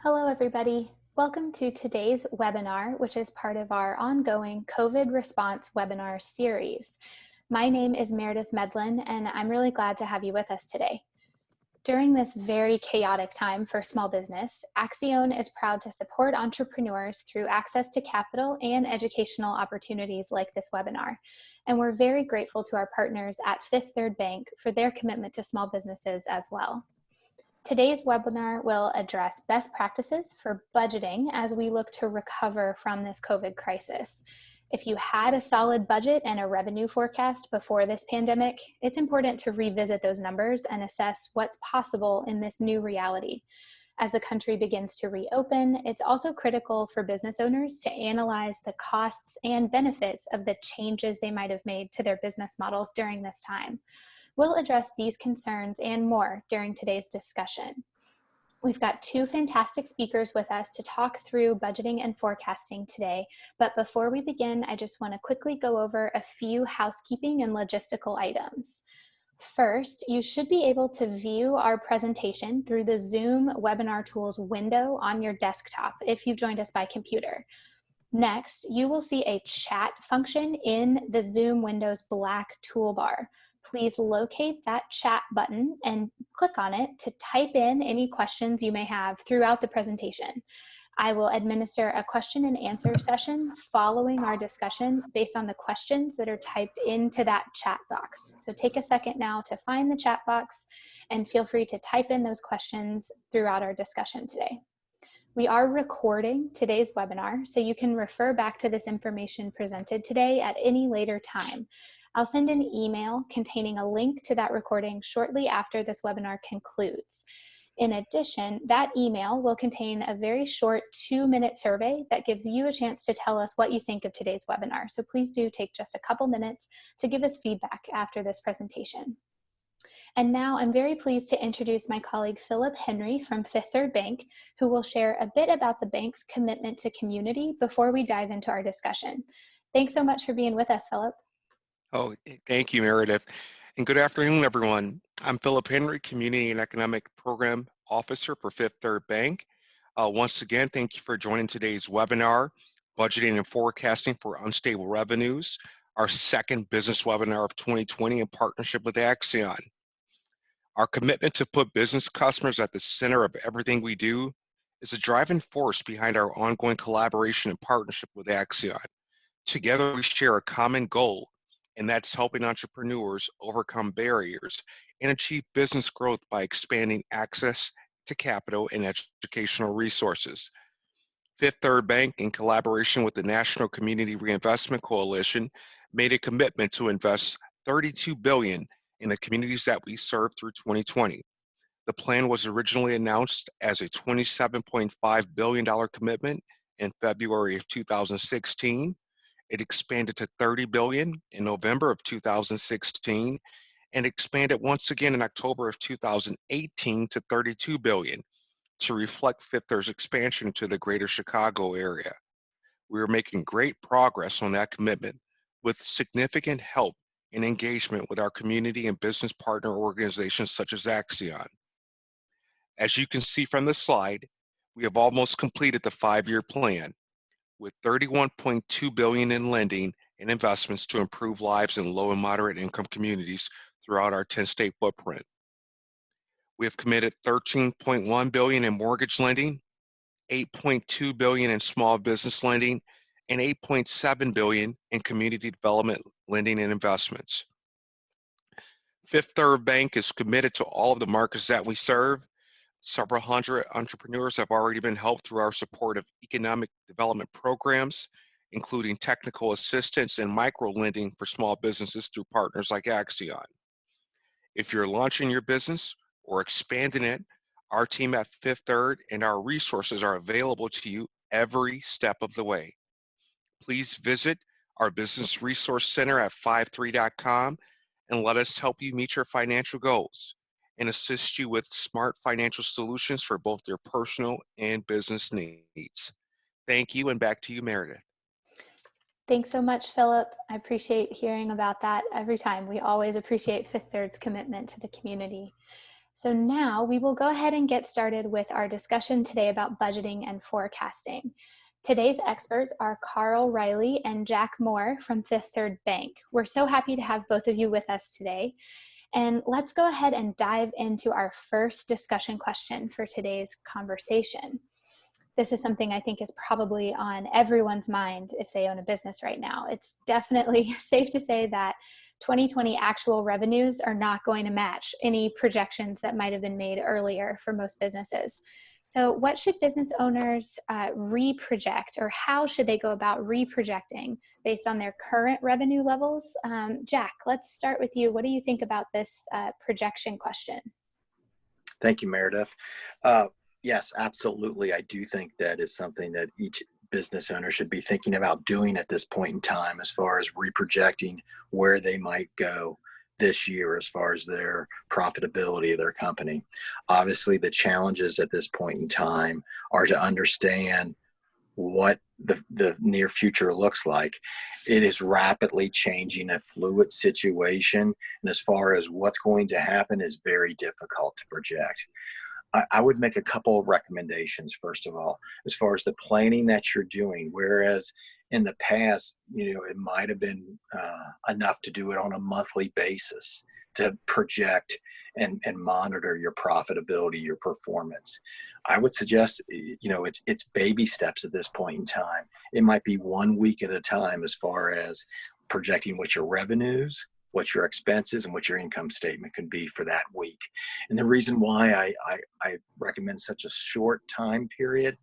Hello, everybody. Welcome to today's webinar, which is part of our ongoing COVID response webinar series. My name is Meredith Medlin, and I'm really glad to have you with us today. During this very chaotic time for small business, Accion is proud to support entrepreneurs through access to capital and educational opportunities like this webinar. And we're very grateful to our partners at Fifth Third Bank for their commitment to small businesses as well. Today's webinar will address best practices for budgeting as we look to recover from this COVID crisis. If you had a solid budget and a revenue forecast before this pandemic, it's important to revisit those numbers and assess what's possible in this new reality. As the country begins to reopen, it's also critical for business owners to analyze the costs and benefits of the changes they might have made to their business models during this time. We'll address these concerns and more during today's discussion. We've got two fantastic speakers with us to talk through budgeting and forecasting today. But before we begin, I just want to quickly go over a few housekeeping and logistical items. First, you should be able to view our presentation through the Zoom webinar tools window on your desktop if you've joined us by computer. Next, you will see a chat function in the Zoom window's black toolbar. Please locate that chat button and click on it to type in any questions you may have throughout the presentation. I will administer a question and answer session following our discussion based on the questions that are typed into that chat box. So take a second now to find the chat box and feel free to type in those questions throughout our discussion today. We are recording today's webinar, so you can refer back to this information presented today at any later time. I'll send an email containing a link to that recording shortly after this webinar concludes. In addition, that email will contain a very short 2-minute survey that gives you a chance to tell us what you think of today's webinar. So please do take just a couple minutes to give us feedback after this presentation. And now I'm very pleased to introduce my colleague Philip Henry from Fifth Third Bank, who will share a bit about the bank's commitment to community before we dive into our discussion. Thanks so much for being with us, Philip. Oh, thank you, Meredith. And good afternoon, everyone. I'm Philip Henry, Community and Economic Program Officer for Fifth Third Bank. Once again, thank you for joining today's webinar, Budgeting and Forecasting for Unstable Revenues, our second business webinar of 2020 in partnership with Accion. Our commitment to put business customers at the center of everything we do is a driving force behind our ongoing collaboration and partnership with Accion. Together, we share a common goal, and that's helping entrepreneurs overcome barriers and achieve business growth by expanding access to capital and educational resources. Fifth Third Bank, in collaboration with the National Community Reinvestment Coalition, made a commitment to invest $32 billion in the communities that we serve through 2020. The plan was originally announced as a $27.5 billion commitment in February of 2016. It expanded to $30 billion in November of 2016 and expanded once again in October of 2018 to $32 billion to reflect Fifth Third's expansion to the greater Chicago area. We are making great progress on that commitment with significant help and engagement with our community and business partner organizations such as Accion. As you can see from the slide, we have almost completed the 5-year plan, with $31.2 billion in lending and investments to improve lives in low and moderate income communities throughout our 10-state footprint. We have committed $13.1 billion in mortgage lending, $8.2 billion in small business lending, and $8.7 billion in community development lending and investments. Fifth Third Bank is committed to all of the markets that we serve. Several hundred entrepreneurs have already been helped through our support of economic development programs, including technical assistance and micro lending for small businesses through partners like Accion. If you're launching your business or expanding it, our team at Fifth Third and our resources are available to you every step of the way. Please visit our Business Resource Center at 53.com and let us help you meet your financial goals and assist you with smart financial solutions for both your personal and business needs. Thank you, and back to you, Meredith. Thanks so much, Philip. I appreciate hearing about that every time. We always appreciate Fifth Third's commitment to the community. So now we will go ahead and get started with our discussion today about budgeting and forecasting. Today's experts are Carl Riley and Jack Moore from Fifth Third Bank. We're so happy to have both of you with us today. And let's go ahead and dive into our first discussion question for today's conversation. This is something I think is probably on everyone's mind if they own a business right now. It's definitely safe to say that 2020 actual revenues are not going to match any projections that might have been made earlier for most businesses. So what should business owners reproject, or how should they go about reprojecting based on their current revenue levels? Jack, let's start with you. What do you think about this projection question? Thank you, Meredith. Yes, absolutely. I do think that is something that each business owner should be thinking about doing at this point in time, as far as reprojecting where they might go this year as far as their profitability of their company. Obviously, the challenges at this point in time are to understand what the near future looks like. It is rapidly changing, a fluid situation, and as far as what's going to happen is very difficult to project. I would make a couple of recommendations. First of all, as far as the planning that you're doing, whereas in the past, it might have been enough to do it on a monthly basis to project and monitor your profitability, your performance. I would suggest, it's baby steps at this point in time. It might be 1 week at a time as far as projecting what your revenues, what your expenses, and what your income statement can be for that week. And the reason why I recommend such a short time period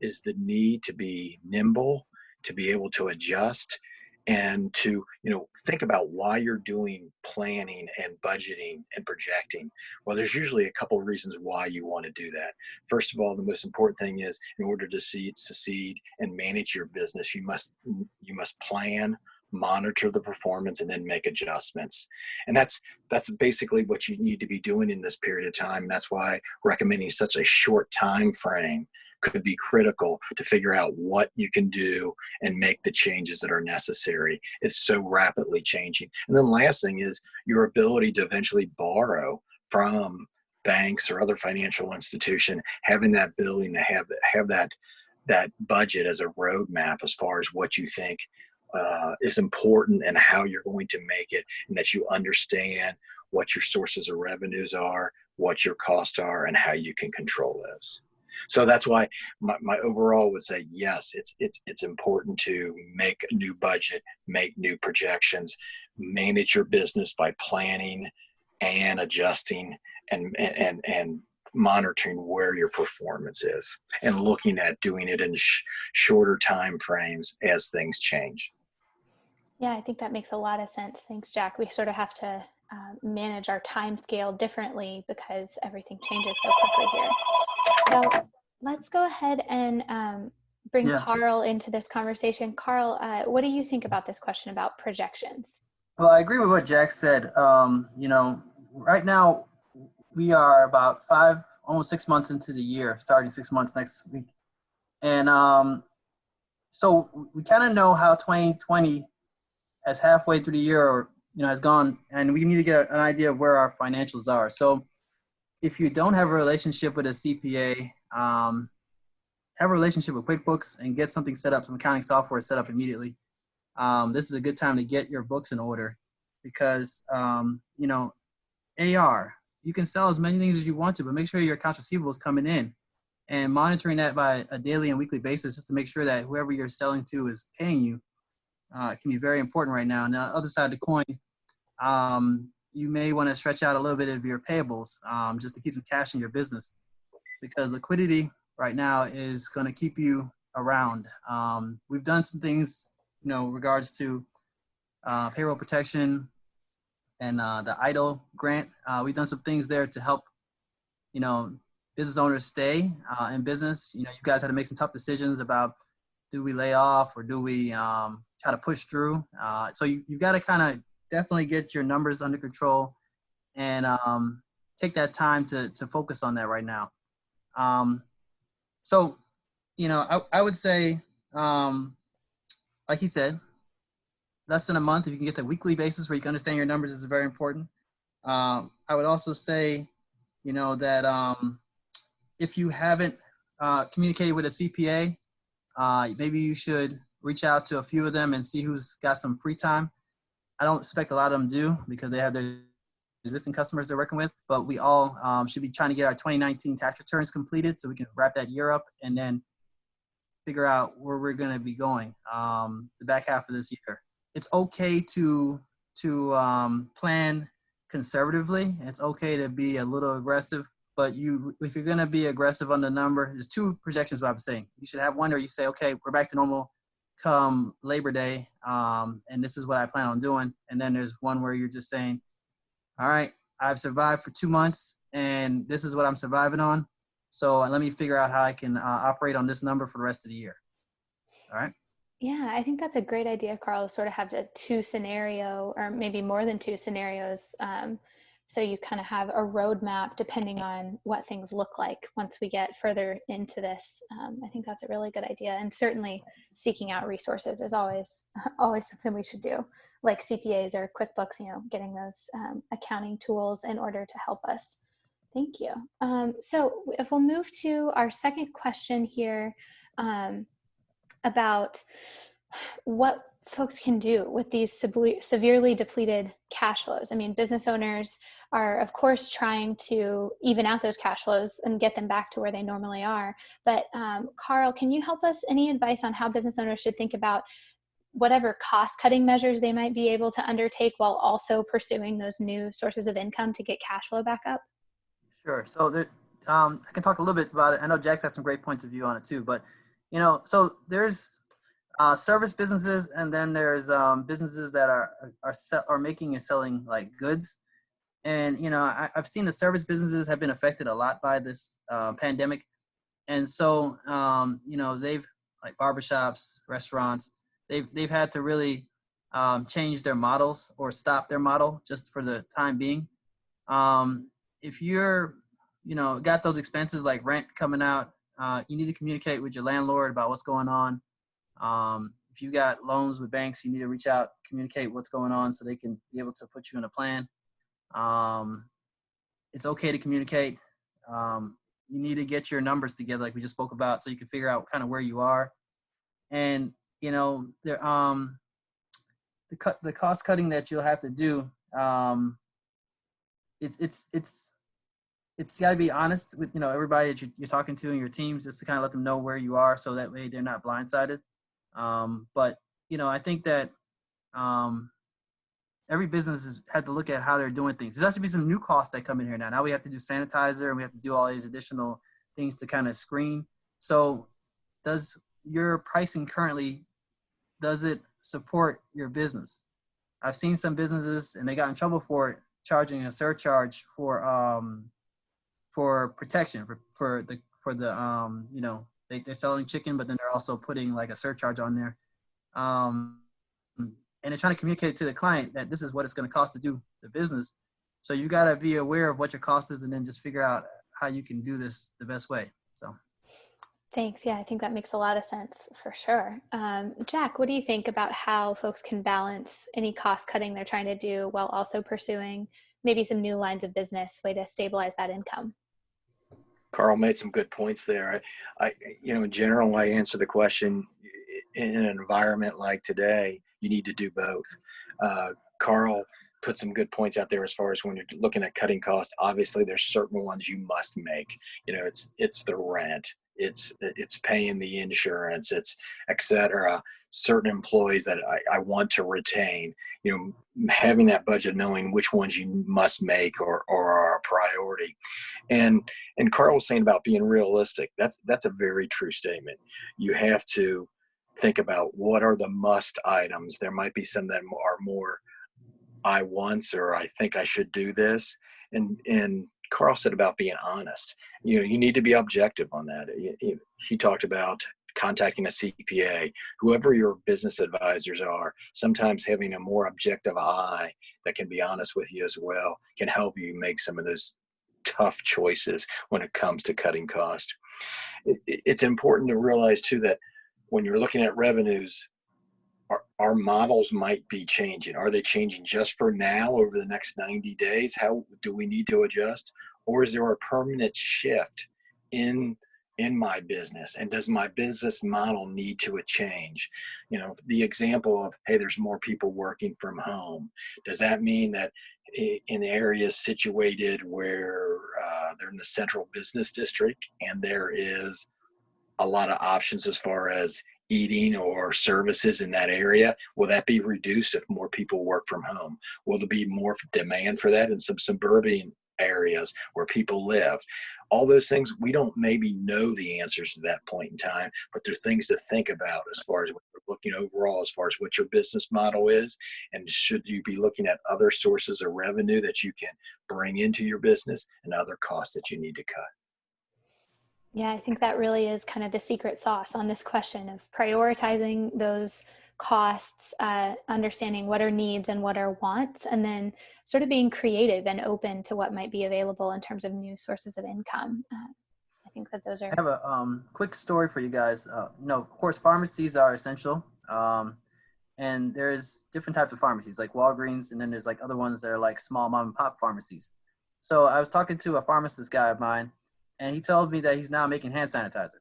is the need to be nimble, to be able to adjust, and to think about why you're doing planning and budgeting and projecting. Well, there's usually a couple of reasons why you want to do that. First of all, the most important thing is, in order to succeed and manage your business, you must plan, monitor the performance, and then make adjustments. And that's basically what you need to be doing in this period of time. And that's why recommending such a short time frame could be critical to figure out what you can do and make the changes that are necessary. It's so rapidly changing. And then the last thing is your ability to eventually borrow from banks or other financial institution, having that ability to have that budget as a roadmap as far as what you think is important and how you're going to make it, and that you understand what your sources of revenues are, what your costs are, and how you can control those. So that's why my overall would say, yes, it's important to make a new budget, make new projections, manage your business by planning and adjusting and monitoring where your performance is, and looking at doing it in shorter time frames as things change. Yeah, I think that makes a lot of sense. Thanks, Jack. We sort of have to manage our time scale differently because everything changes so quickly here. So let's go ahead and bring Carl into this conversation. Carl, what do you think about this question about projections? Well, I agree with what Jack said. Right now we are about almost 6 months into the year, starting 6 months next week. And so we kind of know how 2020 as halfway through the year, or has gone, and we need to get an idea of where our financials are. So if you don't have a relationship with a CPA, have a relationship with QuickBooks and get something set up, some accounting software set up immediately. This is a good time to get your books in order, because AR, you can sell as many things as you want to, but make sure your accounts receivable is coming in, and monitoring that by a daily and weekly basis just to make sure that whoever you're selling to is paying you. Can be very important right now. And on the other side of the coin, you may want to stretch out a little bit of your payables just to keep some cash in your business, because liquidity right now is going to keep you around. We've done some things, regards to payroll protection and the EIDL grant. We've done some things there to help, business owners stay in business. You guys had to make some tough decisions about, do we lay off or do we try to push through? So you got to kind of definitely get your numbers under control and take that time to focus on that right now. So, I would say, like he said, less than a month, if you can get the weekly basis where you can understand your numbers, is very important. I would also say, that if you haven't communicated with a CPA, maybe you should reach out to a few of them and see who's got some free time. I don't expect a lot of them do because they have their existing customers they're working with, but we all should be trying to get our 2019 tax returns completed so we can wrap that year up and then figure out where we're going to be going the back half of this year. It's okay to plan conservatively. It's okay to be a little aggressive, but if you're going to be aggressive on the number, there's two projections what I'm saying. You should have one where you say, okay, we're back to normal come Labor Day, and this is what I plan on doing. And then there's one where you're just saying, all right, I've survived for 2 months, and this is what I'm surviving on. So let me figure out how I can operate on this number for the rest of the year. All right. Yeah, I think that's a great idea, Carl, sort of have the two scenario or maybe more than two scenarios. So you kind of have a roadmap depending on what things look like once we get further into this. I think that's a really good idea. And certainly seeking out resources is always something we should do, like CPAs or QuickBooks, getting those accounting tools in order to help us. Thank you. So if we'll move to our second question here, about what folks can do with these severely depleted cash flows. I mean, business owners are, of course, trying to even out those cash flows and get them back to where they normally are. But Carl, can you help us? Any advice on how business owners should think about whatever cost-cutting measures they might be able to undertake while also pursuing those new sources of income to get cash flow back up? Sure. So I can talk a little bit about it. I know Jack's got some great points of view on it too, but so there's service businesses, and then there's businesses that are making and selling like goods. And I've seen the service businesses have been affected a lot by this pandemic, and so they've, like barbershops, restaurants, they've had to really change their models or stop their model just for the time being. If you're got those expenses like rent coming out, you need to communicate with your landlord about what's going on. If you got loans with banks, you need to reach out, communicate what's going on so they can be able to put you in a plan. It's okay to communicate. You need to get your numbers together like we just spoke about so you can figure out kind of where you are. And, the cost cutting that you'll have to do, it's got to be honest with everybody that you're talking to and your teams, just to kind of let them know where you are so that way they're not blindsided. But I think that every business has had to look at how they're doing things. There's actually be some new costs that come in here now. Now we have to do sanitizer and we have to do all these additional things to kind of screen. So does your pricing currently, does it support your business? I've seen some businesses and they got in trouble for it, charging a surcharge for protection for the they're selling chicken, but then they're also putting like a surcharge on there, and they're trying to communicate to the client that this is what it's going to cost to do the business. So you got to be aware of what your cost is and then just figure out how you can do this the best way. So thanks. Yeah, I think that makes a lot of sense for sure. Jack, what do you think about how folks can balance any cost cutting they're trying to do while also pursuing maybe some new lines of business, way to stabilize that income? Carl made some good points there. In general, I answer the question, in an environment like today, you need to do both. Carl put some good points out there as far as when you're looking at cutting costs. Obviously, there's certain ones you must make. It's the rent, it's paying the insurance, it's et cetera. Certain employees that I want to retain. Having that budget, knowing which ones you must make or are a priority. And Carl was saying about being realistic. That's a very true statement. You have to think about what are the must items. There might be some that are more I once or I think I should do this. And Carl said about being honest. You need to be objective on that. He talked about contacting a CPA, whoever your business advisors are. Sometimes having a more objective eye that can be honest with you as well can help you make some of those tough choices when it comes to cutting cost. It's important to realize too that when you're looking at revenues, our models might be changing. Are they changing just for now over the next 90 days? How do we need to adjust? Or is there a permanent shift in my business, and does my business model need to a change? You know, the example of, hey, there's more people working from home. Does that mean that in areas situated where they're in the central business district and there is a lot of options as far as eating or services in that area, will that be reduced if more people work from home? Will there be more demand for that in some suburban areas where people live? All those things, we don't maybe know the answers to that point in time, but they're things to think about as far as what we're looking overall, as far as what your business model is, and should you be looking at other sources of revenue that you can bring into your business and other costs that you need to cut. Yeah, I think that really is kind of the secret sauce on this question of prioritizing those costs, understanding what are needs and what are wants, and then sort of being creative and open to what might be available in terms of new sources of income. I think that those are. I have a quick story for you guys. Of course, pharmacies are essential. And there's different types of pharmacies like Walgreens, and then there's like other ones that are like small mom and pop pharmacies. So I was talking to a pharmacist guy of mine, and he told me that he's now making hand sanitizer.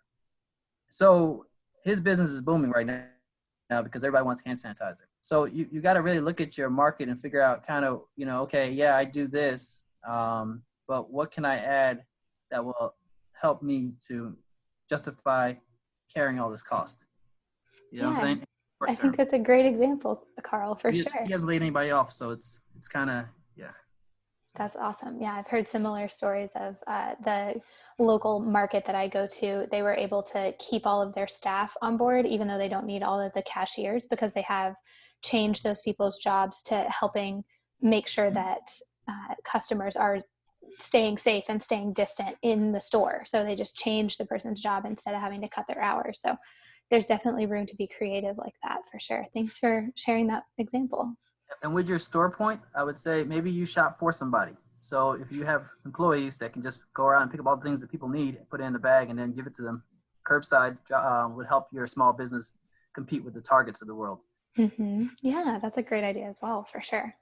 So his business is booming right now because everybody wants hand sanitizer. So you got to really look at your market and figure out kind of, okay, yeah, I do this, but what can I add that will help me to justify carrying all this cost? You know what I'm saying? I think that's a great example, Carl, for sure. He hasn't laid anybody off, so it's kind of, yeah. That's awesome. Yeah, I've heard similar stories of the local market that I go to. They were able to keep all of their staff on board, even though they don't need all of the cashiers, because they have changed those people's jobs to helping make sure that customers are staying safe and staying distant in the store. So they just changed the person's job instead of having to cut their hours. So there's definitely room to be creative like that, for sure. Thanks for sharing that example. And with your store point, I would say maybe you shop for somebody. So if you have employees that can just go around and pick up all the things that people need, put it in a bag, and then give it to them, curbside would help your small business compete with the Targets of the world. Mm-hmm. Yeah, that's a great idea as well, for sure.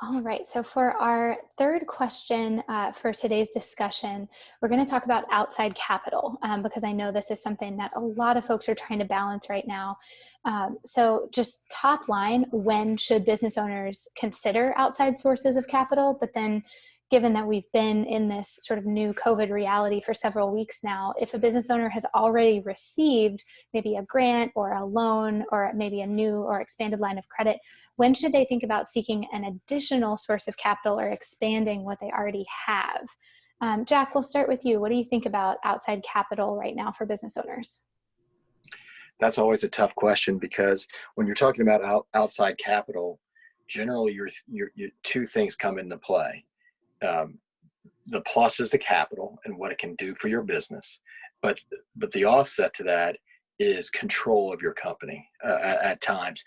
All right, so for our third question for today's discussion, we're going to talk about outside capital because I know this is something that a lot of folks are trying to balance right now. So just top line, when should business owners consider outside sources of capital? But then given that we've been in this sort of new COVID reality for several weeks now, if a business owner has already received maybe a grant or a loan or maybe a new or expanded line of credit, when should they think about seeking an additional source of capital or expanding what they already have? Jack, we'll start with you. What do you think about outside capital right now for business owners? That's always a tough question, because when you're talking about outside capital, generally your two things come into play. The plus is the capital and what it can do for your business, but the offset to that is control of your company at times.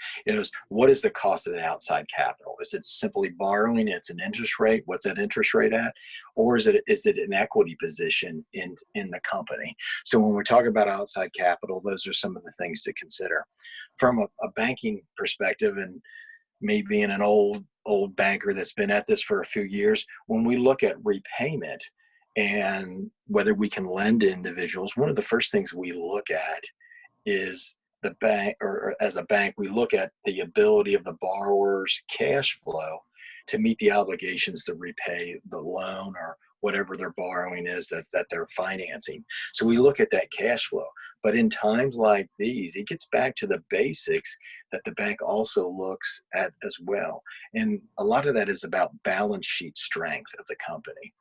What is the cost of the outside capital? Is it simply borrowing? It's an interest rate. What's that interest rate at? Or is it an equity position in the company? So when we're talking about outside capital, those are some of the things to consider. From a banking perspective, and me being an old banker that's been at this for a few years, when we look at repayment and whether we can lend to individuals, one of the first things we look at is the bank, or as a bank, we look at the ability of the borrower's cash flow to meet the obligations to repay the loan or whatever their borrowing is that they're financing. So we look at that cash flow. But in times like these, it gets back to the basics that the bank also looks at as well. And a lot of that is about balance sheet strength of the company.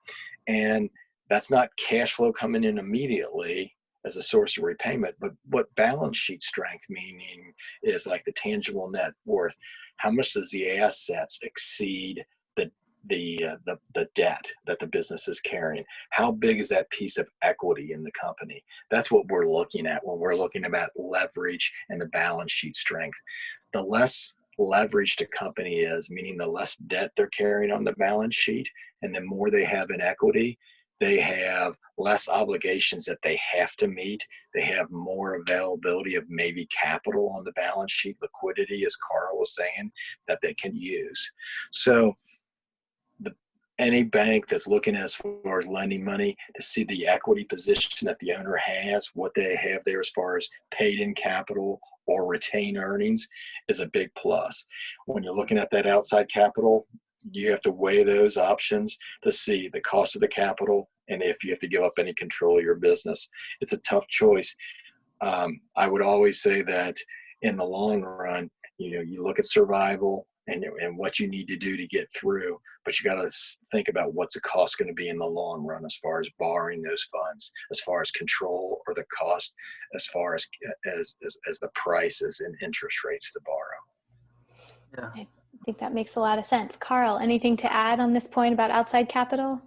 And that's not cash flow coming in immediately as a source of repayment, but what balance sheet strength meaning is like the tangible net worth. How much does the assets exceed the debt that the business is carrying? How big is that piece of equity in the company? That's what we're looking at when we're looking about leverage and the balance sheet strength. The less leveraged a company is, meaning the less debt they're carrying on the balance sheet, and the more they have in equity, they have less obligations that they have to meet. They have more availability of maybe capital on the balance sheet, liquidity, as Carl was saying, that they can use. So any bank that's looking as far as lending money to see the equity position that the owner has, what they have there as far as paid in capital or retained earnings is a big plus. When you're looking at that outside capital, you have to weigh those options to see the cost of the capital and if you have to give up any control of your business. It's a tough choice. I would always say that in the long run, you look at survival and what you need to do to get through, but you got to think about what's the cost going to be in the long run as far as borrowing those funds, as far as control or the cost, as far as the prices and interest rates to borrow. Yeah. I think that makes a lot of sense. Carl, anything to add on this point about outside capital?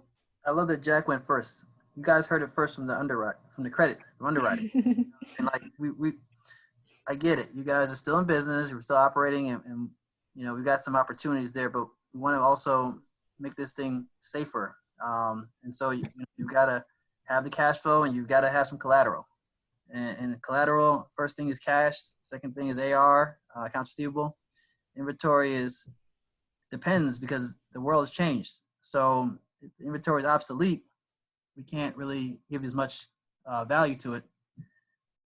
I love that Jack went first. You guys heard it first from the underwriting. And like I get it. You guys are still in business. You're still operating, and we've got some opportunities there, but we want to also make this thing safer. And so you've got to have the cash flow, and you've got to have some collateral. And collateral, first thing is cash. Second thing is AR, accounts receivable. Inventory depends because the world has changed. So if the inventory is obsolete, we can't really give as much value to it.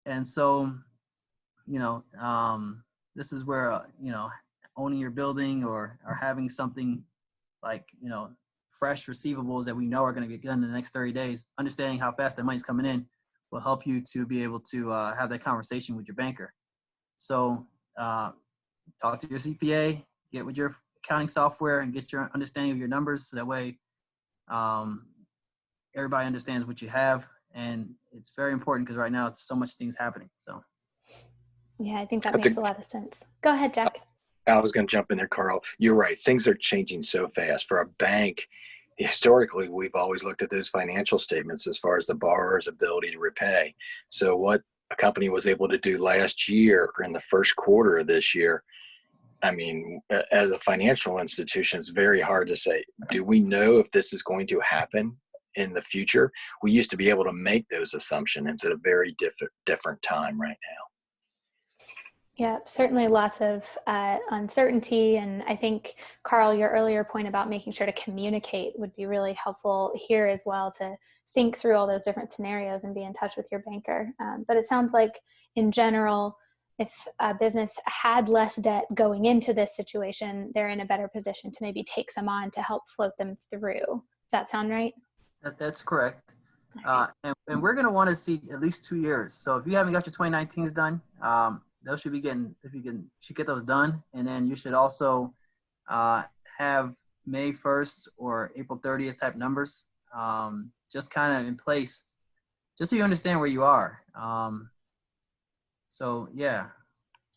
And so, this is where, owning your building or having something like, fresh receivables that we know are going to get done in the next 30 days, understanding how fast that money's coming in will help you to be able to have that conversation with your banker. So talk to your CPA, get with your accounting software and get your understanding of your numbers. So that way everybody understands what you have. And it's very important because right now it's so much things happening. So. Yeah, I think that makes a lot of sense. Go ahead, Jack. I was going to jump in there, Carl. You're right. Things are changing so fast. For a bank, historically, we've always looked at those financial statements as far as the borrower's ability to repay. So what a company was able to do last year or in the first quarter of this year, I mean, as a financial institution, it's very hard to say, do we know if this is going to happen in the future? We used to be able to make those assumptions. It's at a very different time right now. Yeah, certainly lots of uncertainty. And I think, Carl, your earlier point about making sure to communicate would be really helpful here as well, to think through all those different scenarios and be in touch with your banker. But it sounds like in general, if a business had less debt going into this situation, they're in a better position to maybe take some on to help float them through. Does that sound right? That's correct. And we're going to want to see at least 2 years. So if you haven't got your 2019s done, those should be should get those done. And then you should also have May 1st or April 30th type numbers just kind of in place, just so you understand where you are. So, yeah.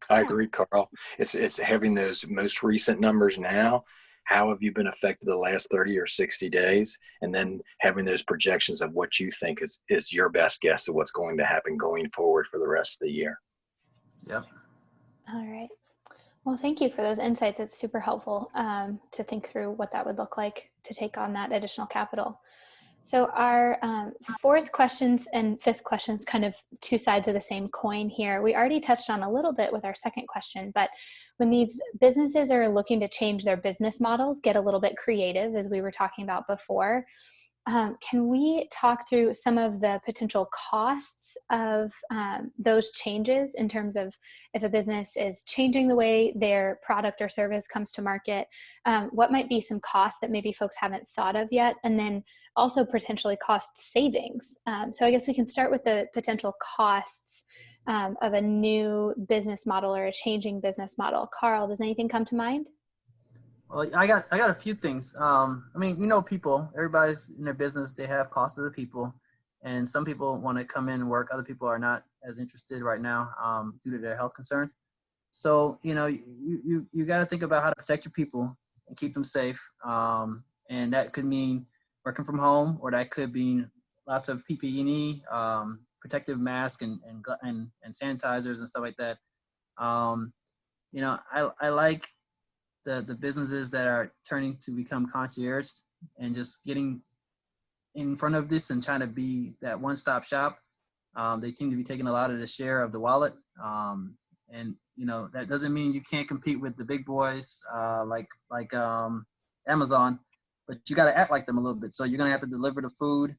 I agree, Carl. It's having those most recent numbers now. How have you been affected the last 30 or 60 days? And then having those projections of what you think is your best guess of what's going to happen going forward for the rest of the year. Yep. All right. Well, thank you for those insights. It's super helpful to think through what that would look like to take on that additional capital. So our fourth questions and fifth questions, kind of two sides of the same coin here. We already touched on a little bit with our second question, but when these businesses are looking to change their business models, get a little bit creative, as we were talking about before, can we talk through some of the potential costs of those changes in terms of if a business is changing the way their product or service comes to market, what might be some costs that maybe folks haven't thought of yet, and then also potentially cost savings. So I guess we can start with the potential costs of a new business model or a changing business model. Carl, does anything come to mind? Well, I got a few things. I mean, people, everybody's in their business, they have cost of the people, and some people want to come in and work. Other people are not as interested right now due to their health concerns. So, you got to think about how to protect your people and keep them safe. And that could mean working from home, or that could mean lots of PPE, protective masks and sanitizers and stuff like that. I like the businesses that are turning to become concierge and just getting in front of this and trying to be that one-stop shop. They seem to be taking a lot of the share of the wallet. And that doesn't mean you can't compete with the big boys like Amazon. but you got to act like them a little bit. So you're going to have to deliver the food,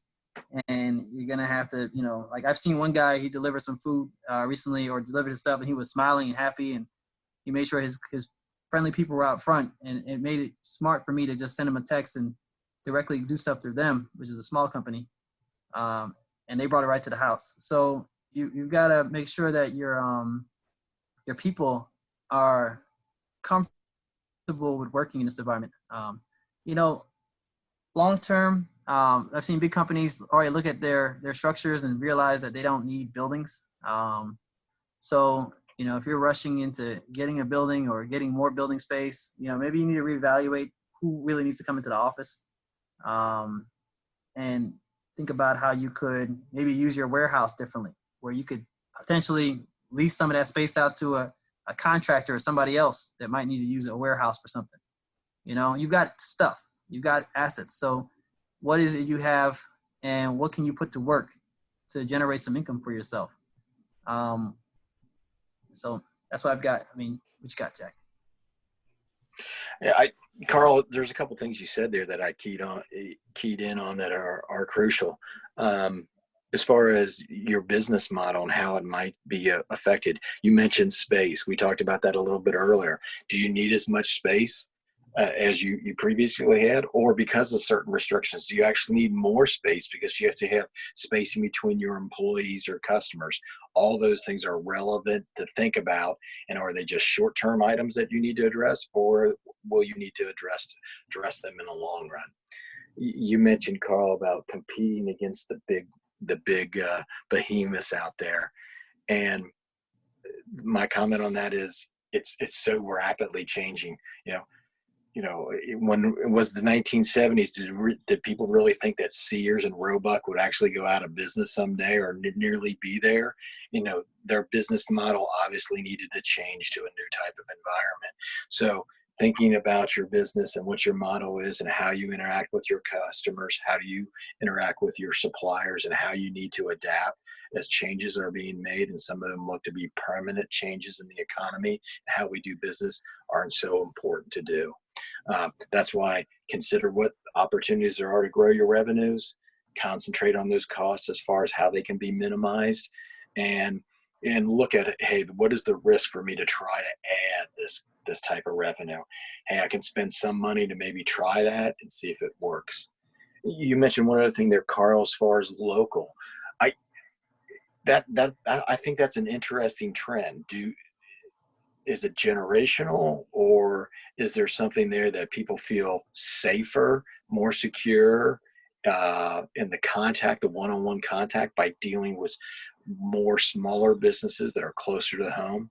and you're going to have to, like I've seen one guy, he delivered some food recently, or delivered his stuff, and he was smiling and happy, and he made sure his friendly people were out front, and it made it smart for me to just send him a text and directly do stuff through them, which is a small company. And they brought it right to the house. So you've got to make sure that your people are comfortable with working in this environment. Long term, I've seen big companies already look at their structures and realize that they don't need buildings. So if you're rushing into getting a building or getting more building space, maybe you need to reevaluate who really needs to come into the office, and think about how you could maybe use your warehouse differently, where you could potentially lease some of that space out to a contractor or somebody else that might need to use a warehouse for something. You've got stuff, you've got assets. So what is it you have, and what can you put to work to generate some income for yourself? So that's what I've got. What you got, Jack? Yeah, Carl, there's a couple things you said there that I keyed in on that are crucial. As far as your business model and how it might be affected, you mentioned space. We talked about that a little bit earlier. Do you need as much space as you previously had, or because of certain restrictions, do you actually need more space because you have to have spacing between your employees or customers? All those things are relevant to think about, and are they just short-term items that you need to address, or will you need to address them in the long run? You mentioned, Carl, about competing against the big behemoths out there, and my comment on that is it's so rapidly changing. When it was the 1970s, did people really think that Sears and Roebuck would actually go out of business someday or nearly be there? Their business model obviously needed to change to a new type of environment. So thinking about your business and what your model is and how you interact with your customers, how do you interact with your suppliers, and how you need to adapt as changes are being made, and some of them look to be permanent changes in the economy, and how we do business aren't so important to do. That's why consider what opportunities there are to grow your revenues, concentrate on those costs as far as how they can be minimized, and look at it. Hey, what is the risk for me to try to add this type of revenue? Hey, I can spend some money to maybe try that and see if it works. You mentioned one other thing there, Carl, as far as local. I think that's an interesting trend. Is it generational, or is there something there that people feel safer, more secure in the one-on-one contact by dealing with more smaller businesses that are closer to home?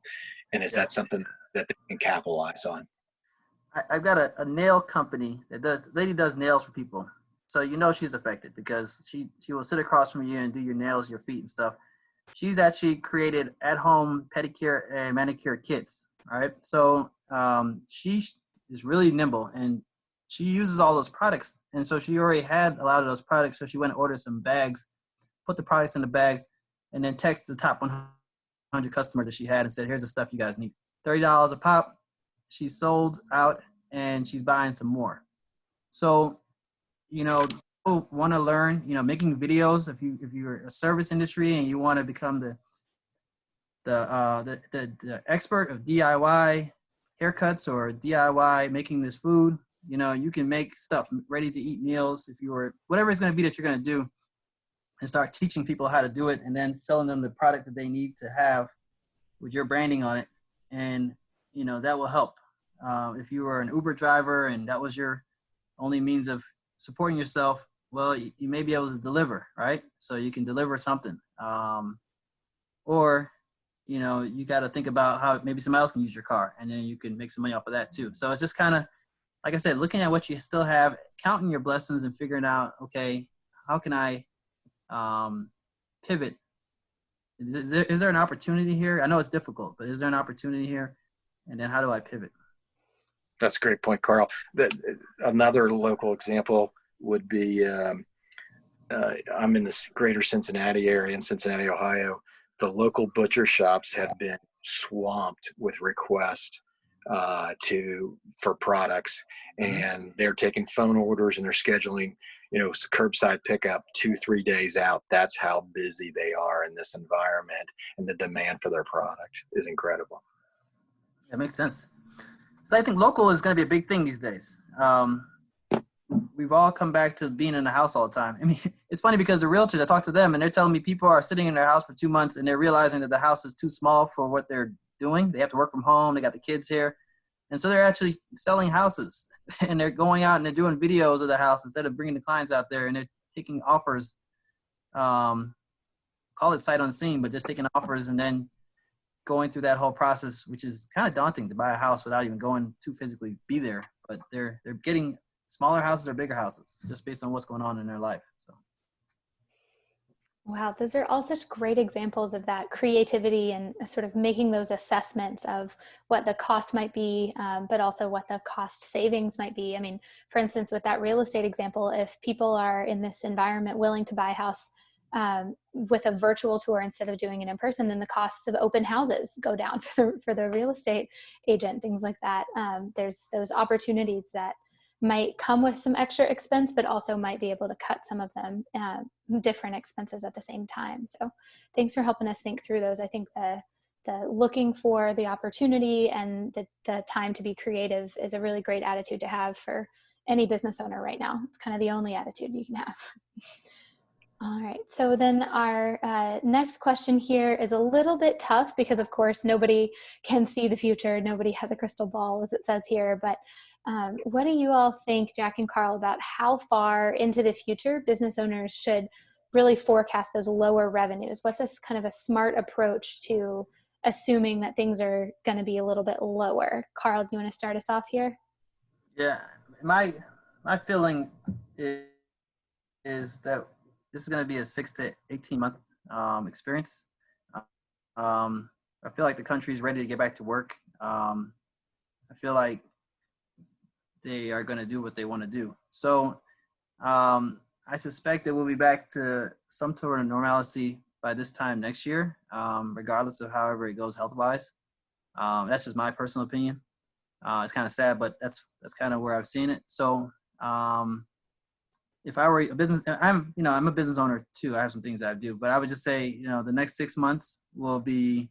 And is that something that they can capitalize on? I've got a nail company the lady does nails for people. So she's affected because she will sit across from you and do your nails, your feet and stuff. She's actually created at-home pedicure and manicure kits. All right. So she is really nimble, and she uses all those products. And so she already had a lot of those products. So she went and ordered some bags, put the products in the bags, and then texted the top 100 customers that she had and said, here's the stuff you guys need. $30 a pop. She sold out, and she's buying some more. So, people want to learn, making videos. If you're a service industry and you want to become the expert of DIY haircuts or DIY making this food, you can make stuff, ready to eat meals. If you were, whatever it's going to be that you're going to do, and start teaching people how to do it, and then selling them the product that they need to have with your branding on it. And, that will help. If you were an Uber driver and that was your only means of supporting yourself, well, you may be able to deliver, right? So you can deliver something. Or, you got to think about how maybe somebody else can use your car, and then you can make some money off of that too. So it's just kind of, like I said, looking at what you still have, counting your blessings, and figuring out, okay, how can I pivot? Is there an opportunity here? I know it's difficult, but is there an opportunity here? And then how do I pivot? That's a great point, Carl. Another local example would be, I'm in the greater Cincinnati area, in Cincinnati, Ohio. The local butcher shops have been swamped with requests for products, and they're taking phone orders and they're scheduling, curbside pickup 2-3 days out. That's how busy they are in this environment, and the demand for their product is incredible. That makes sense. So I think local is going to be a big thing these days. We've all come back to being in the house all the time. I mean, it's funny because the realtors, I talk to them and they're telling me people are sitting in their house for 2 months and they're realizing that the house is too small for what they're doing. They have to work from home. They got the kids here. And so they're actually selling houses and they're going out and they're doing videos of the house instead of bringing the clients out there, and they're taking offers, call it sight unseen, but just taking offers and then going through that whole process, which is kind of daunting to buy a house without even going to physically be there. But they're getting smaller houses or bigger houses just based on what's going on in their life. So. Wow, those are all such great examples of that creativity and sort of making those assessments of what the cost might be, but also what the cost savings might be. I mean, for instance, with that real estate example, if people are in this environment willing to buy a house with a virtual tour instead of doing it in person, then the costs of open houses go down for the real estate agent, things like that. There's those opportunities that might come with some extra expense, but also might be able to cut some of them different expenses at the same time. So thanks for helping us think through those. I think the looking for the opportunity and the time to be creative is a really great attitude to have for any business owner right now. It's kind of the only attitude you can have. All right, so then our next question here is a little bit tough because, of course, nobody can see the future. Nobody has a crystal ball, as it says here. But what do you all think, Jack and Carl, about how far into the future business owners should really forecast those lower revenues? What's a kind of a smart approach to assuming that things are going to be a little bit lower? Carl, do you want to start us off here? Yeah, my feeling is that this is going to be a 6 to 18 month experience. I feel like the country is ready to get back to work. I feel like they are going to do what they want to do. So I suspect that we'll be back to some sort of normalcy by this time next year, regardless of however it goes health-wise. That's just my personal opinion. It's kind of sad, but that's kind of where I've seen it. So if I were a business, I'm a business owner too. I have some things that I do, but I would just say, the next 6 months will be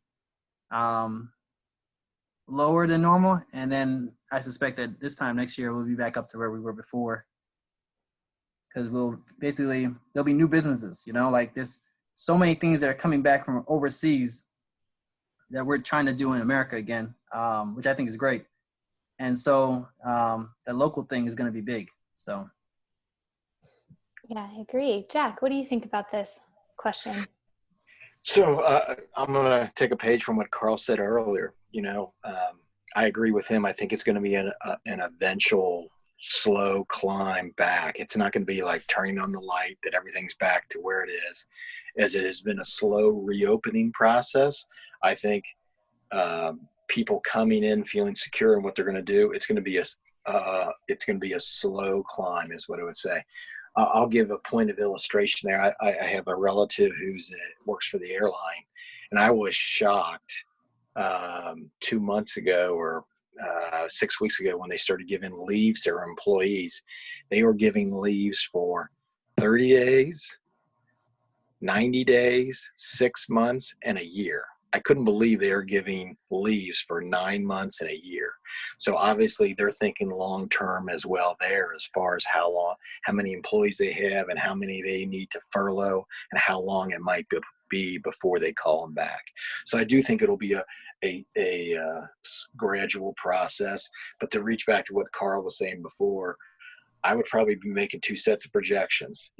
lower than normal. And then I suspect that this time next year, we'll be back up to where we were before. Because there'll be new businesses, like there's so many things that are coming back from overseas that we're trying to do in America again, which I think is great. And so the local thing is going to be big. So. Yeah, I agree. Jack, what do you think about this question? So I'm going to take a page from what Carl said earlier. I agree with him. I think it's going to be an eventual slow climb back. It's not going to be like turning on the light that everything's back to where it is, as it has been a slow reopening process. I think people coming in feeling secure in what they're going to do, it's going to be a slow climb, is what I would say. I'll give a point of illustration there. I have a relative who's works for the airline, and I was shocked 2 months ago or 6 weeks ago when they started giving leaves to their employees. They were giving leaves for 30 days, 90 days, 6 months, and a year. I couldn't believe they were giving leaves for 9 months and a year. So obviously they're thinking long term as well there, as far as how many employees they have and how many they need to furlough and how long it might be before they call them back. So I do think it'll be a gradual process. But to reach back to what Carl was saying before, I would probably be making 2 sets of projections.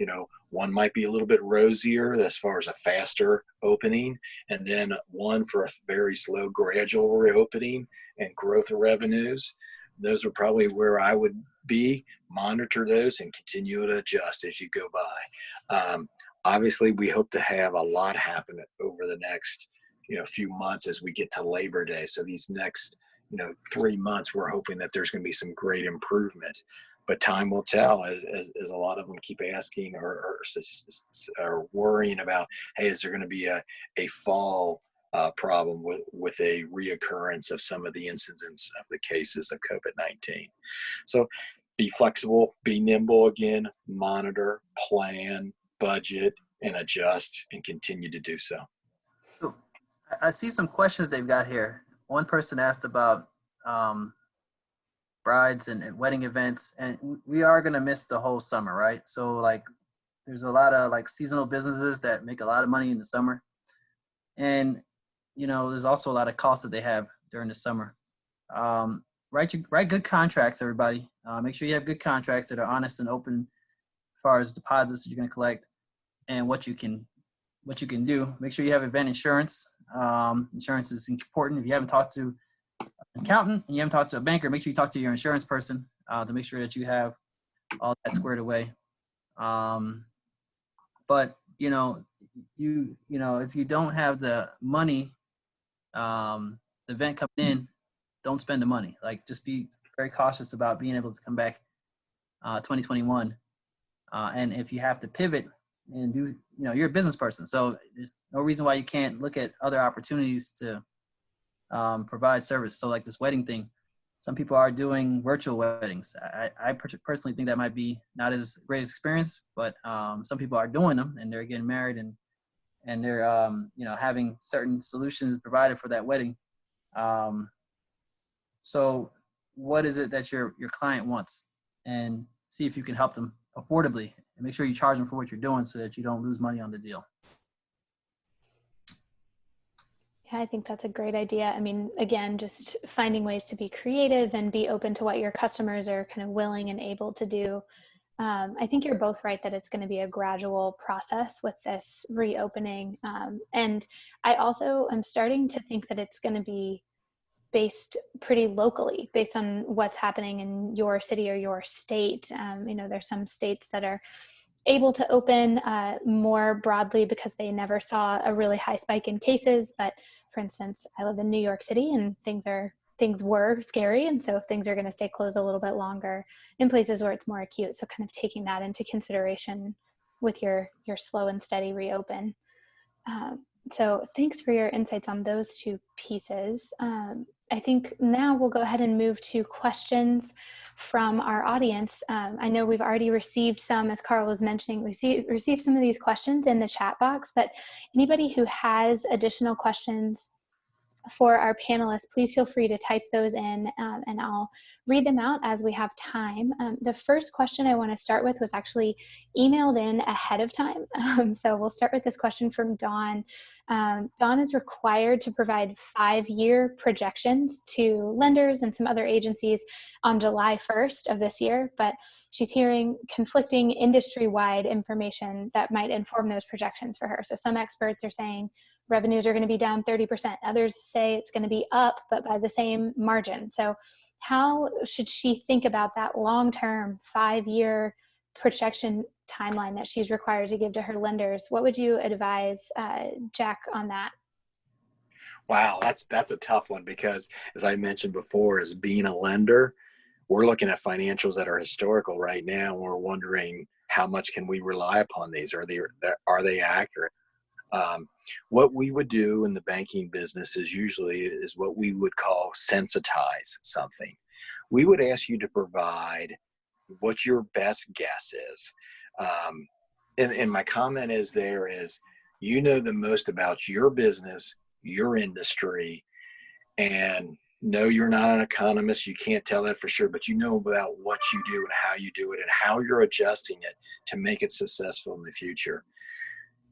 One might be a little bit rosier as far as a faster opening, and then one for a very slow, gradual reopening and growth of revenues. Those are probably where I would be. Monitor those and continue to adjust as you go by. Obviously, we hope to have a lot happen over the next few months as we get to Labor Day. So these next 3 months, we're hoping that there's going to be some great improvement. But time will tell, as a lot of them keep asking or worrying about, hey, is there going to be a fall problem with a reoccurrence of some of the incidents of the cases of COVID-19. So be flexible, be nimble again, monitor, plan, budget, and adjust, and continue to do so. So I see some questions they've got here. One person asked about brides and wedding events, and we are going to miss the whole summer, right? So like there's a lot of like seasonal businesses that make a lot of money in the summer. And, you know, there's also a lot of costs that they have during the summer. Write good contracts, everybody. Make sure you have good contracts that are honest and open as far as deposits that you're going to collect and what you can do. Make sure you have event insurance. Insurance is important. If you haven't talked to an accountant and you haven't talked to a banker, make sure you talk to your insurance person to make sure that you have all that squared away. But you know, if you don't have the money, the event coming in, don't spend the money. Like, just be very cautious about being able to come back 2021. And if you have to pivot and do, you're a business person, so there's no reason why you can't look at other opportunities to provide service. So like this wedding thing, some people are doing virtual weddings. I personally think that might be not as great as experience, but some people are doing them and they're getting married and they're having certain solutions provided for that wedding. So what is it that your client wants, and see if you can help them affordably, and make sure you charge them for what you're doing so that you don't lose money on the deal. Yeah, I think that's a great idea. I mean, again, just finding ways to be creative and be open to what your customers are kind of willing and able to do. I think you're both right that it's going to be a gradual process with this reopening. And I also am starting to think that it's going to be based pretty locally, based on what's happening in your city or your state. There's some states that are able to open more broadly because they never saw a really high spike in cases. But for instance, I live in New York City and things were scary. And so things are going to stay closed a little bit longer in places where it's more acute. So kind of taking that into consideration with your slow and steady reopen. So thanks for your insights on those two pieces. I think now we'll go ahead and move to questions from our audience. I know we've already received some, as Carl was mentioning, we received some of these questions in the chat box, but anybody who has additional questions for our panelists, please feel free to type those in and I'll read them out as we have time. The first question I want to start with was actually emailed in ahead of time. So we'll start with this question from Dawn. Dawn is required to provide 5-year projections to lenders and some other agencies on July 1st of this year, but she's hearing conflicting industry-wide information that might inform those projections for her. So some experts are saying revenues are going to be down 30%. Others say it's going to be up, but by the same margin. So how should she think about that long-term 5-year projection timeline that she's required to give to her lenders? What would you advise, Jack, on that? Wow, that's a tough one, because as I mentioned before, as being a lender, we're looking at financials that are historical right now, and we're wondering how much can we rely upon these? Are they accurate? What we would do in the banking business is what we would call sensitize something. We would ask you to provide what your best guess is. And my comment is the most about your business, your industry, and no, you're not an economist. You can't tell that for sure, but you know about what you do and how you do it and how you're adjusting it to make it successful in the future.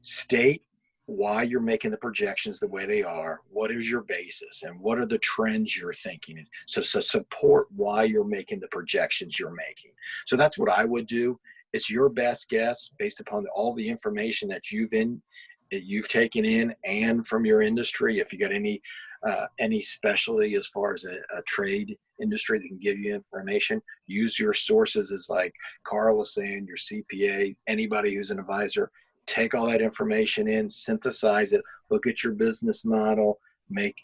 State why you're making the projections the way they are, what is your basis, and what are the trends you're thinking. So support why you're making the projections you're making. So that's what I would do. It's your best guess based upon all the information that you've taken in and from your industry. If you got any specialty as far as a trade industry that can give you information, use your sources, as like Carl was saying, your CPA, anybody who's an advisor. Take all that information in, synthesize it, look at your business model, make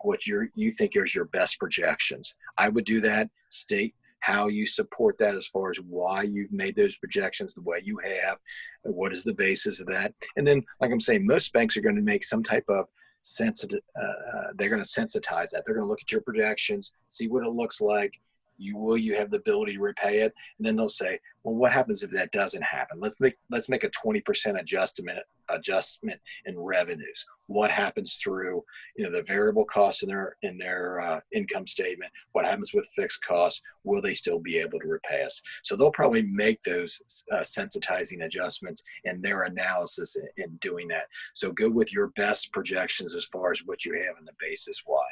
what you think is your best projections. I would do that. State how you support that as far as why you've made those projections the way you have, and what is the basis of that. And then, like I'm saying, most banks are going to make some type of they're going to sensitize that. They're going to look at your projections, see what it looks like. You have the ability to repay it, and then they'll say, well, what happens if that doesn't happen? Let's make a 20% adjustment in revenues. What happens through the variable costs in their income statement? What happens with fixed costs? Will they still be able to repay us? So they'll probably make those sensitizing adjustments in their analysis in doing that. So go with your best projections as far as what you have and the basis why.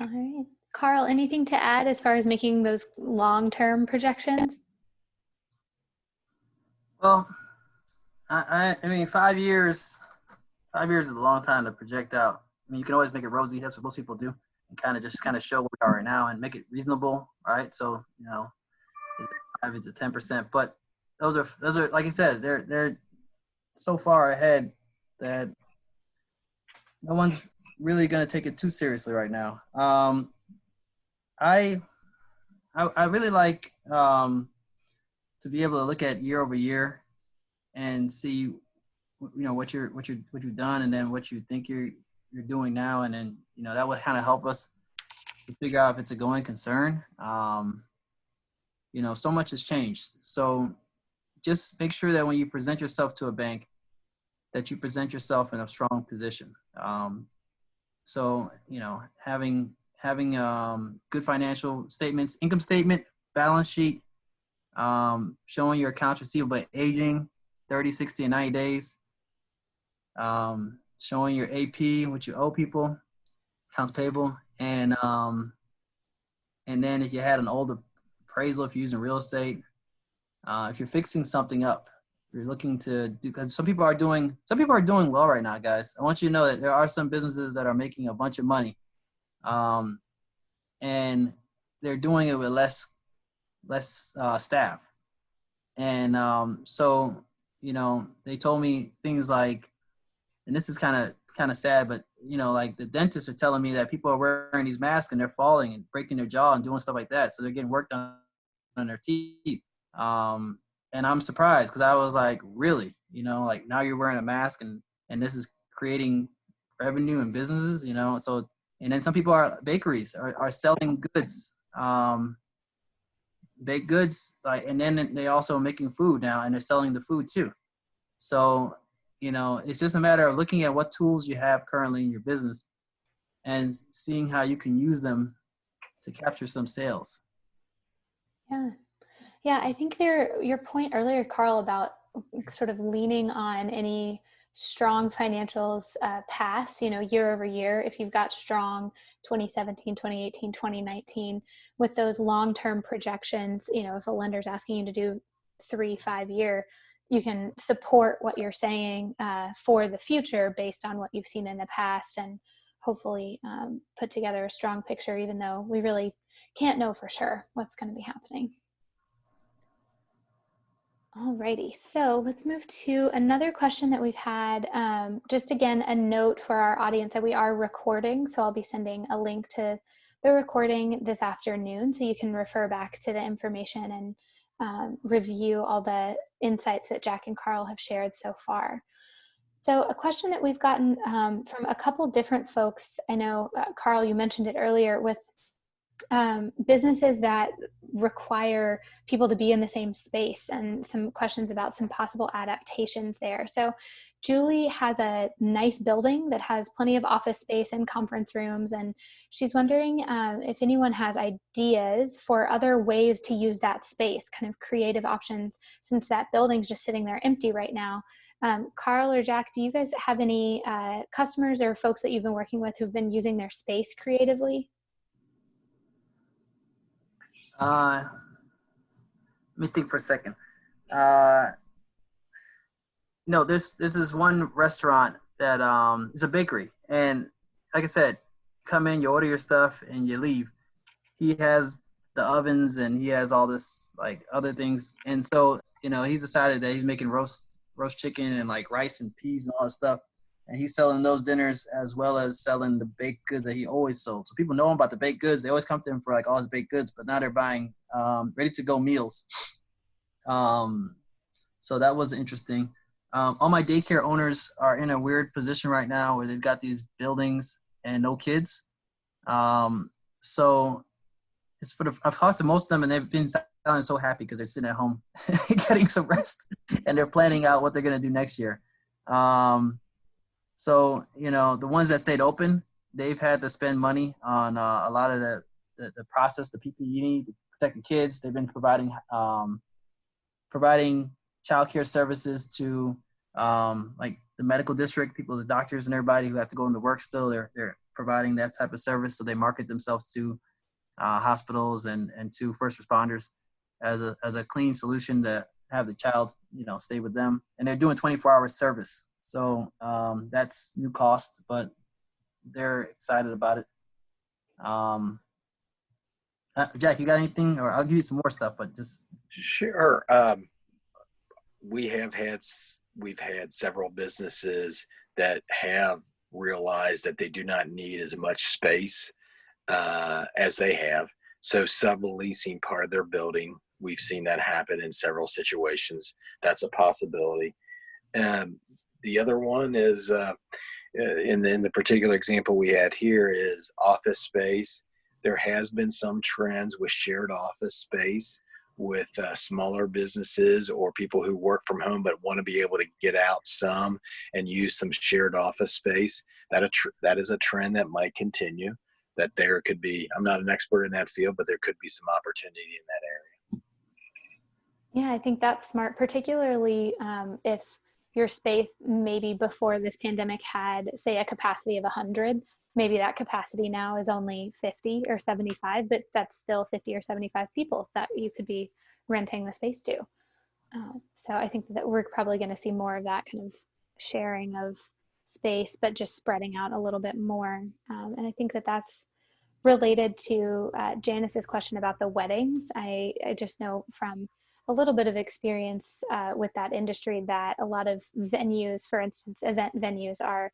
All right. Carl, anything to add as far as making those long-term projections? Well, I mean, 5 years is a long time to project out. I mean, you can always make it rosy. That's what most people do, and kind of show where we are right now and make it reasonable, right? So, is it 5, is it 10%? But those are like I said, they're so far ahead that no one's really going to take it too seriously right now. I really like to be able to look at year over year and see what you've done, and then what you think you're doing now, and then that would kind of help us to figure out if it's a going concern. So much has changed. So just make sure that when you present yourself to a bank, that you present yourself in a strong position. Having good financial statements, income statement, balance sheet, showing your accounts receivable aging 30, 60, and 90 days, showing your AP, what you owe people, accounts payable, and then if you had an old appraisal, if you're using real estate, if you're fixing something up, you're looking to do, because some people are doing well right now, guys. I want you to know that there are some businesses that are making a bunch of money, and they're doing it with less staff. And so they told me things like, and this is kind of sad, but like the dentists are telling me that people are wearing these masks and they're falling and breaking their jaw and doing stuff like that. So they're getting work done on their teeth. And I'm surprised, because I was like, really, like now you're wearing a mask and this is creating revenue and businesses, so, and then some people bakeries are selling goods, baked goods, like, and then they also making food now, and they're selling the food too. So, it's just a matter of looking at what tools you have currently in your business and seeing how you can use them to capture some sales. Yeah, I think your point earlier, Carl, about sort of leaning on any strong financials past, year over year, if you've got strong 2017, 2018, 2019, with those long-term projections, if a lender's asking you to do 3-5 year, you can support what you're saying for the future based on what you've seen in the past, and hopefully put together a strong picture, even though we really can't know for sure what's going to be happening. Alrighty, so let's move to another question that we've had. Just again, a note for our audience that we are recording, so I'll be sending a link to the recording this afternoon, so you can refer back to the information and review all the insights that Jack and Carl have shared so far. So a question that we've gotten from a couple different folks, I know, Carl, you mentioned it earlier, with businesses that require people to be in the same space, and some questions about some possible adaptations there. So Julie has a nice building that has plenty of office space and conference rooms, and she's wondering if anyone has ideas for other ways to use that space, kind of creative options, since that building's just sitting there empty right now. Carl or Jack, do you guys have any customers or folks that you've been working with who've been using their space creatively? Let me think for a second. No, this is one restaurant that is a bakery, and like I said, come in, you order your stuff, and you leave. He has the ovens, and he has all this like other things, and so he's decided that he's making roast chicken and like rice and peas and all that stuff, and he's selling those dinners as well as selling the baked goods that he always sold. So people know him about the baked goods. They always come to him for like all his baked goods, but now they're buying ready to go meals. So that was interesting. All my daycare owners are in a weird position right now where they've got these buildings and no kids. So it's I've talked to most of them, and they've been sounding so happy because they're sitting at home getting some rest, and they're planning out what they're going to do next year. So, the ones that stayed open, they've had to spend money on a lot of the process, the PPE you need to protect the kids. They've been providing childcare services to like the medical district, people, the doctors and everybody who have to go into work still. They're providing that type of service. So they market themselves to hospitals and to first responders as a clean solution to have the child, stay with them. And they're doing 24-hour service. So that's new cost, but they're excited about it. Jack, you got anything? Or I'll give you some more stuff, but just. Sure. We've had several businesses that have realized that they do not need as much space as they have. So subleasing part of their building, we've seen that happen in several situations. That's a possibility. The other one is, in the particular example we had here, is office space. There has been some trends with shared office space with smaller businesses or people who work from home but want to be able to get out some and use some shared office space. That is a trend that might continue, that there could be, I'm not an expert in that field, but there could be some opportunity in that area. Yeah, I think that's smart, particularly if your space maybe before this pandemic had, say, a capacity of 100. Maybe that capacity now is only 50 or 75, but that's still 50 or 75 people that you could be renting the space to. So I think that we're probably going to see more of that kind of sharing of space, but just spreading out a little bit more. And I think that that's related to Janice's question about the weddings. I just know from a little bit of experience with that industry that a lot of venues, for instance, event venues, are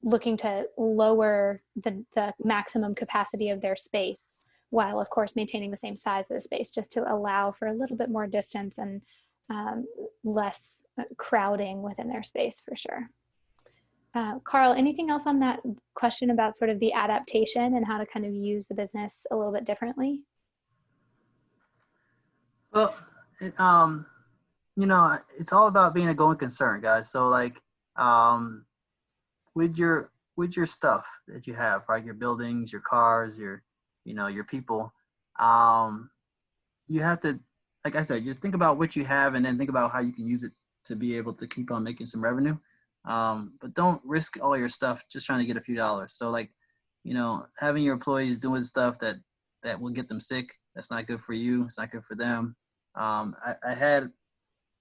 looking to lower the maximum capacity of their space, while of course maintaining the same size of the space, just to allow for a little bit more distance and less crowding within their space, for sure. Carl, anything else on that question about sort of the adaptation and how to kind of use the business a little bit differently? Well, it's all about being a going concern, guys. So like, with your stuff that you have, right? Your buildings, your cars, your people, you have to, like I said, just think about what you have and then think about how you can use it to be able to keep on making some revenue. But don't risk all your stuff just trying to get a few dollars. So like, having your employees doing stuff that will get them sick, that's not good for you. It's not good for them. I had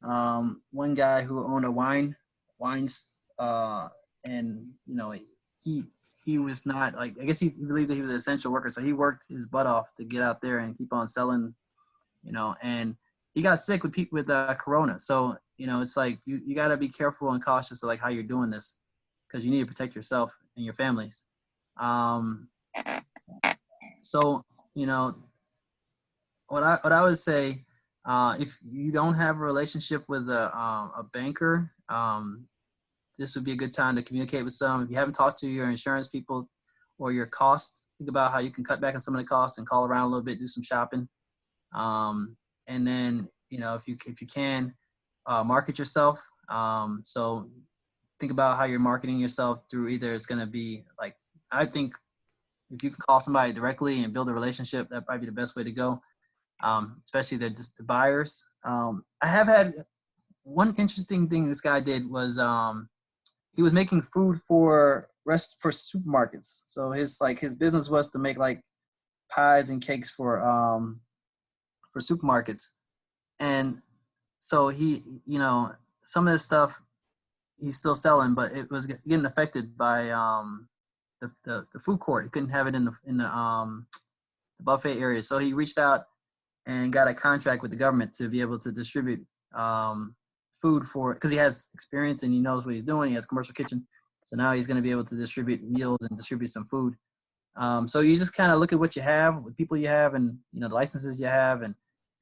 one guy who owned a wines, and he was not, like, I guess he believes that he was an essential worker, so he worked his butt off to get out there and keep on selling, and he got sick with corona. So it's like you got to be careful and cautious of like how you're doing this, because you need to protect yourself and your families. So what I would say, if you don't have a relationship with a banker, this would be a good time to communicate with some. If you haven't talked to your insurance people or your costs, think about how you can cut back on some of the costs and call around a little bit, do some shopping. And then, if you can, market yourself. So think about how you're marketing yourself through either it's going to be like, I think if you can call somebody directly and build a relationship, that'd probably be the best way to go, especially the buyers. I have had one interesting thing this guy did was he was making food for supermarkets. So his business was to make like pies and cakes for supermarkets. And so he, some of this stuff he's still selling, but it was getting affected by the food court. He couldn't have it in the buffet area. So he reached out and got a contract with the government to be able to distribute food because he has experience and he knows what he's doing. He has a commercial kitchen. So now he's going to be able to distribute meals and distribute some food. So you just kind of look at what you have, what people you have, and the licenses you have and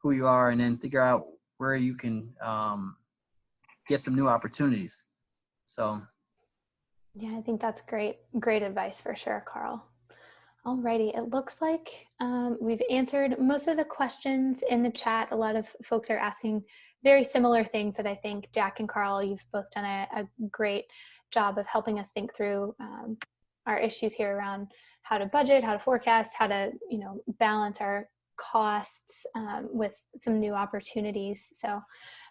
who you are, and then figure out where you can get some new opportunities. So. Yeah, I think that's great advice for sure, Carl. Alrighty, it looks like we've answered most of the questions in the chat. A lot of folks are asking very similar things that I think Jack and Carl, you've both done a great job of helping us think through our issues here around how to budget, how to forecast, how to balance our costs with some new opportunities. So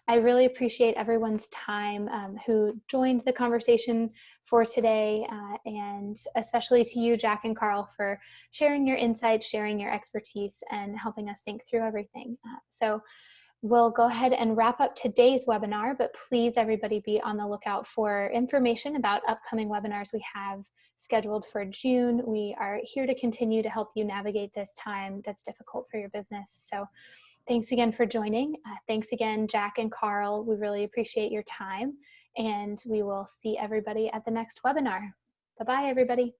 I really appreciate everyone's time who joined the conversation for today, and especially to you, Jack and Carl, for sharing your insights, sharing your expertise, and helping us think through everything. So we'll go ahead and wrap up today's webinar, but please everybody be on the lookout for information about upcoming webinars we have scheduled for June. We are here to continue to help you navigate this time that's difficult for your business. So thanks again for joining. Thanks again, Jack and Carl. We really appreciate your time, and we will see everybody at the next webinar. Bye-bye, everybody.